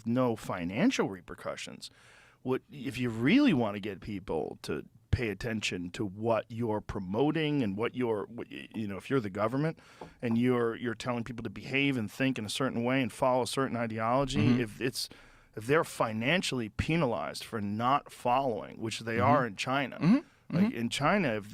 with no financial repercussions. What if you really want to get people to pay attention to what you're promoting and what if you're the government and you're telling people to behave and think in a certain way and follow a certain ideology, if they're financially penalized for not following, which they are in China. Like in China, if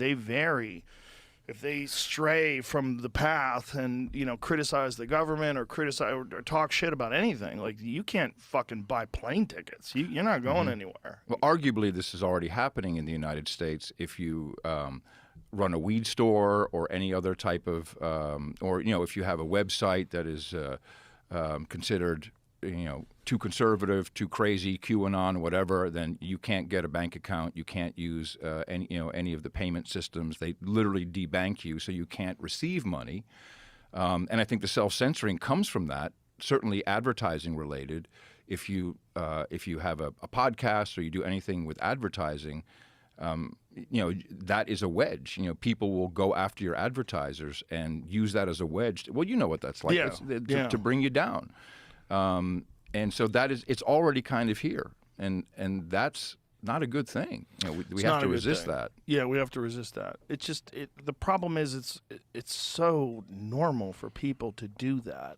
they stray from the path and criticize the government or criticize or talk shit about anything, like you can't fucking buy plane tickets. You're not going anywhere. Well, arguably, this is already happening in the United States. If you run a weed store or any other type of, or if you have a website that is considered too conservative, too crazy, QAnon, whatever, then you can't get a bank account. You can't use any of the payment systems. They literally debank you, so you can't receive money. And I think the self-censoring comes from that. Certainly, advertising related. If you have a podcast or you do anything with advertising, that is a wedge. People will go after your advertisers and use that as a wedge. Well, you know what that's like. To bring you down. And so it's already kind of here, and that's not a good thing. We have to resist that. Yeah, we have to resist that. It's just the problem is it's so normal for people to do that.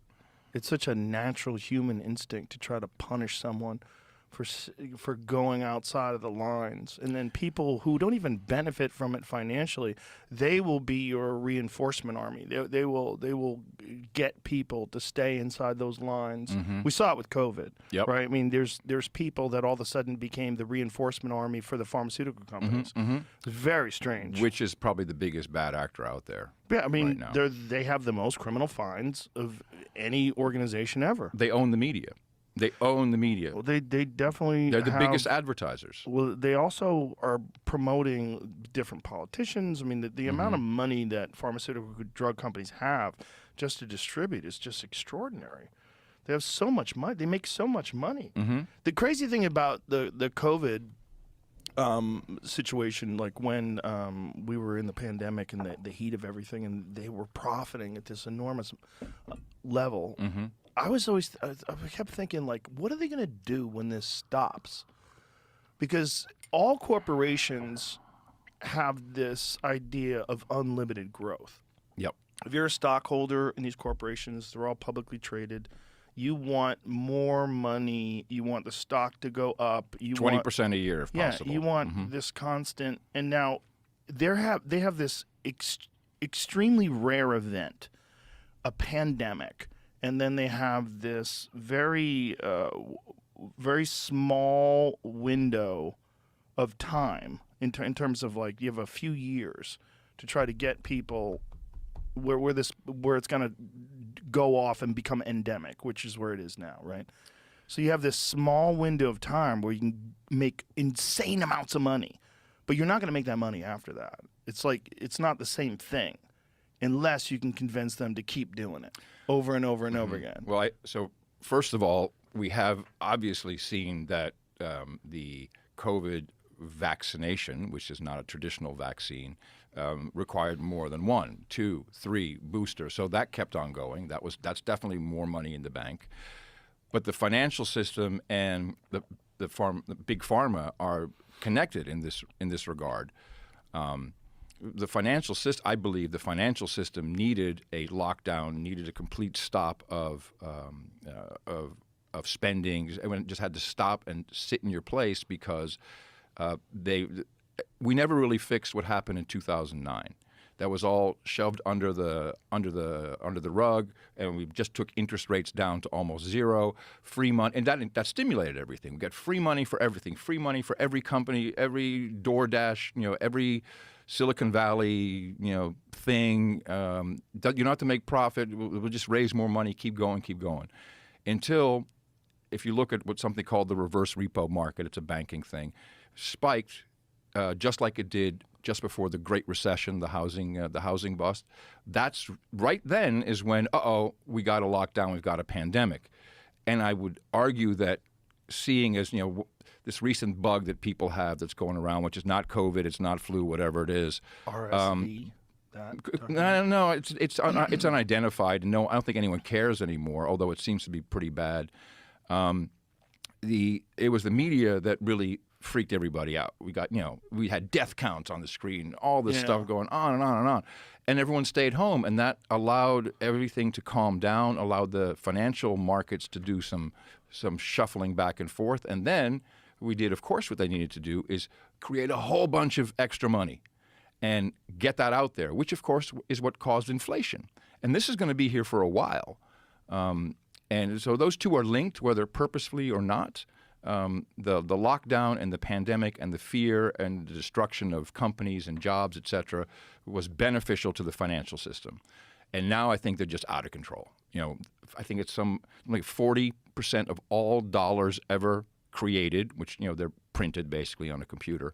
It's such a natural human instinct to try to punish someone for going outside of the lines, and then people who don't even benefit from it financially, they will be your reinforcement army. They will get people to stay inside those lines. We saw it with COVID, right? I mean, there's people that all of a sudden became the reinforcement army for the pharmaceutical companies. It's very strange. Which is probably the biggest bad actor out there. Yeah, I mean, right they have the most criminal fines of any organization ever. They own the media. They own the media. Well, they definitely They're the biggest advertisers. Well, they also are promoting different politicians. I mean, the amount of money that pharmaceutical drug companies have just to distribute is just extraordinary. They have so much money. They make so much money. The crazy thing about the COVID situation, like when we were in the pandemic and the heat of everything, and they were profiting at this enormous level, I kept thinking, like, what are they going to do when this stops? Because all corporations have this idea of unlimited growth. Yep. If you're a stockholder in these corporations, they're all publicly traded. You want more money. You want the stock to go up. 20% a year, if possible. Yeah, you want this constant. And now they have this extremely rare event, a pandemic. And then they have this very small window of time in terms of, like, you have a few years to try to get people where it's going to go off and become endemic, which is where it is now, right? So you have this small window of time where you can make insane amounts of money, but you're not going to make that money after that. It's like it's not the same thing unless you can convince them to keep doing it over and over and over again. Well, so first of all, we have obviously seen that the COVID vaccination, which is not a traditional vaccine, required more than 1, 2, 3 boosters. So that kept on going. That's definitely more money in the bank. But the financial system and the big pharma are connected in this regard. The financial system, I believe, the financial system needed a lockdown, needed a complete stop of spending. It just had to stop and sit in your place because we never really fixed what happened in 2009. That was all shoved under the rug, and we just took interest rates down to almost zero. Free money, and that stimulated everything. We got free money for everything, free money for every company, every DoorDash, every Silicon Valley, thing. You don't have to make profit. We'll just raise more money, keep going. Until, if you look at what something called the reverse repo market, it's a banking thing, spiked just like it did just before the Great Recession, the housing bust. That's right then is when, we got a lockdown, we've got a pandemic. And I would argue that seeing as, this recent bug that people have that's going around, which is not COVID, it's not flu, whatever it is. RSV? No, it's unidentified. No, I don't think anyone cares anymore, although it seems to be pretty bad. it was the media that really freaked everybody out. We had death counts on the screen, all this stuff going on and on and on. And everyone stayed home, and that allowed everything to calm down, allowed the financial markets to do some shuffling back and forth. And then we did, of course, what they needed to do is create a whole bunch of extra money and get that out there, which, of course, is what caused inflation. And this is going to be here for a while. And so those two are linked, whether purposefully or not. The lockdown and the pandemic and the fear and the destruction of companies and jobs, et cetera, was beneficial to the financial system. And now I think they're just out of control. I think it's like 40% of all dollars ever created, which, they're printed basically on a computer,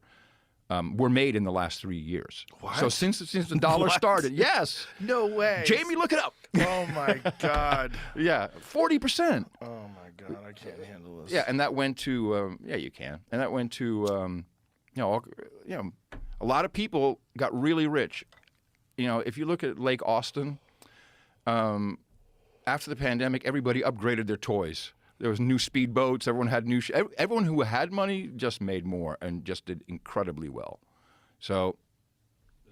were made in the last 3 years. What? So since the dollar started, yes. No way. Jamie, look it up. Oh, my God. Yeah, 40%. Oh, my God. I can't handle this. Yeah, and that went to you can, and that went to a lot of people got really rich. If you look at Lake Austin, after the pandemic, everybody upgraded their toys. There was new speedboats. Everyone had everyone who had money just made more and just did incredibly well. So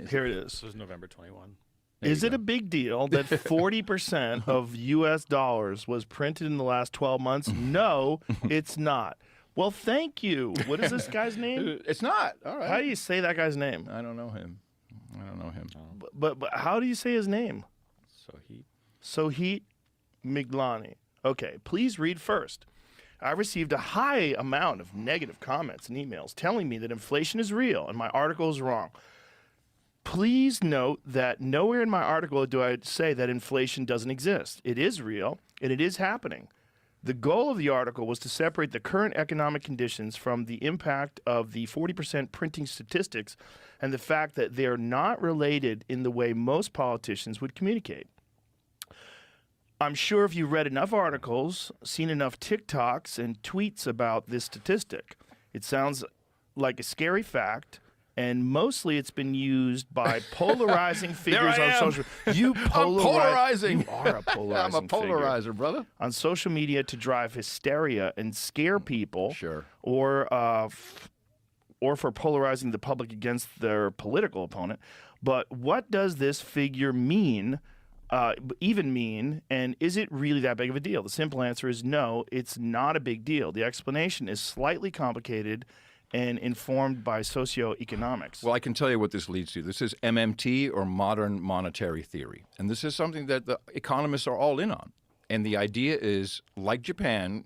here it is. This was November 21. Is it a big deal that 40% of U.S. dollars was printed in the last 12 months? No, it's not. Well, thank you. What is this guy's name? It's not. All right. How do you say that guy's name? I don't know him. But how do you say his name? Sohit Miglani. Okay, please read first. I received a high amount of negative comments and emails telling me that inflation is real and my article is wrong. Please note that nowhere in my article do I say that inflation doesn't exist. It is real, and it is happening. The goal of the article was to separate the current economic conditions from the impact of the 40% printing statistics and the fact that they are not related in the way most politicians would communicate. I'm sure if you read enough articles, seen enough TikToks and tweets about this statistic, it sounds like a scary fact. And mostly it's been used by polarizing figures on social media. I'm polarizing. You are a polarizing I'm a polarizer, figure. brother. On social media to drive hysteria and scare people. Sure. Or for polarizing the public against their political opponent. But what does this figure mean, even mean, and is it really that big of a deal? The simple answer is no, it's not a big deal. The explanation is slightly complicated and informed by socioeconomics. Well, I can tell you what this leads to. This is MMT, or modern monetary theory. And this is something that the economists are all in on. And the idea is, like Japan,